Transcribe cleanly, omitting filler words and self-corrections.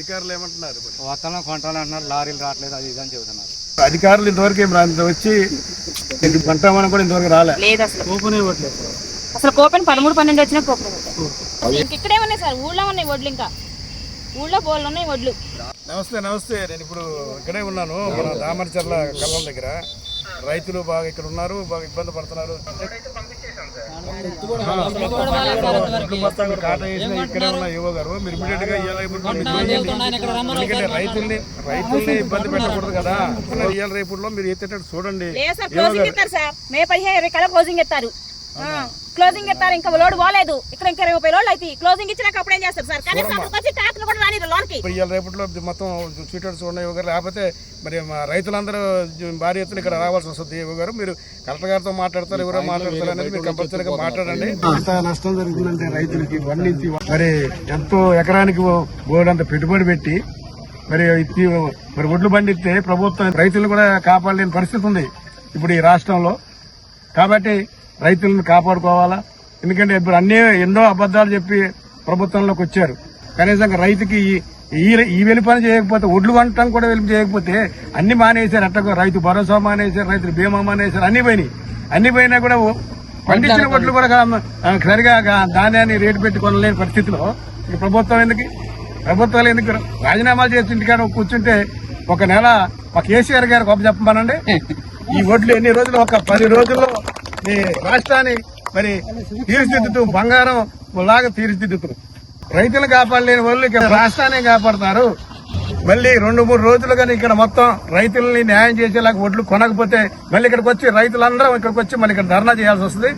అధికారులు ఏమంటున్నారు? వస్తాను కొంటాను అంటున్నారు, లారీలు రావట్లేదు, అది ఇది అని చెబుతున్నారు. అధికారులు ఇంతవరకు ఏం వచ్చి కొంటామని కూడా ఇంతవరకు రాలేదు. కూపన్ ఇవ్వట్లేదు అసలు. కూపన్ 13-12 వచ్చినా కూపన్ ఇక్కడే ఉన్నాయి సార్, ఊళ్ళో ఉన్నాయి వడ్లు, ఇంకా ఊళ్ళో బోళ్ళు ఉన్నాయి వడ్లు. నమస్తే. నేను ఇప్పుడు ఇక్కడే ఉన్నాను, మన దామరచర్ల కళ్ళం దగ్గర. రైతులు బాగా ఇక్కడ ఉన్నారు, బాగా ఇబ్బంది పడుతున్నారు. కాట వేసిన ఇక్కడే ఉన్న యువ గారు, మీరు ఇమీడియట్ గా ఎందుకంటే రైతుల్ని ఇబ్బంది పెట్టకూడదు కదా. ఇవాళ రేపులో మీరు ఎత్తేటట్టు చూడండి. మే 15-20 కల్లా క్లోజింగ్ ఎత్తారు. క్లోజింగ్ ఎత్తారు, ఇంకా లోడ్ పోలేదు. ఇక్కడ ఇంకా 20 రోజులు అయితే క్లోజింగ్ ఇచ్చినాక అప్పుడు ఏం చేస్తారు సార్? ఇవాళ రేపట్లో మొత్తం స్వీటర్స్ ఉన్నాయి యువ గారు. లేకపోతే మరి రైతులందరూ భారీ ఎత్తున ఇక్కడ రావాల్సి వస్తుంది. యువ గారు, మీరు కలెక్టర్ గారితో మాట్లాడతారు, ఎవరో మాట్లాడతారు అనేది మీరు కంపల్సరీగా మాట్లాడండి. ఎంత నష్టం జరుగుతుందంటే రైతులకి పండించి మరి ఎంతో ఎకరానికి బోర్డంత పెట్టుబడి పెట్టి మరి ఒడ్లు పండిస్తే ప్రభుత్వం రైతులను కూడా కాపాడలేని పరిస్థితి ఉంది ఇప్పుడు ఈ రాష్ట్రంలో. కాబట్టి రైతులను కాపాడుకోవాలా. ఎందుకంటే ఇప్పుడు ఎన్నో అబద్దాలు చెప్పి ప్రభుత్వంలోకి వచ్చారు. కనీసం రైతుకి ఈ వెలి పని చేయకపోతే, ఒడ్లు వంటం కూడా వెలుపు చేయకపోతే అన్ని మానేశారు. అట్టకు రైతు భరోసా మానేశారు, రైతులు బీమా మానేశారు, అన్ని పోయినా కూడా పండించిన ఒడ్లు కూడా సరిగా ధాన్యాన్ని రేటు పెట్టి కొనలేని పరిస్థితిలో ప్రభుత్వాలు ఎందుకు రాజీనామాలు చేసి ఇంటికాడ కూర్చుంటే ఒక నెల మా కేసీఆర్ గారు గొప్ప చెప్పమనండి. ఈ ఒడ్లు ఎన్ని రోజులు, ఒక 10 రోజుల్లో ఈ రాష్ట్రాన్ని మరి తీర్చిదిద్దుతూ బంగారం లాగా తీర్చిదిద్దుతారు. రైతులు కాపాడలేని వాళ్ళు ఇక్కడ రాష్ట్రాన్ని కాపాడతారు. మళ్ళీ 2-3 రోజులు కానీ ఇక్కడ మొత్తం రైతుల్ని న్యాయం చేసేలాగా ఒడ్లు కొనకపోతే మళ్ళీ ఇక్కడికి వచ్చి రైతులందరం ఇక్కడికి వచ్చి మళ్ళీ ఇక్కడ ధర్నా చేయాల్సి వస్తుంది.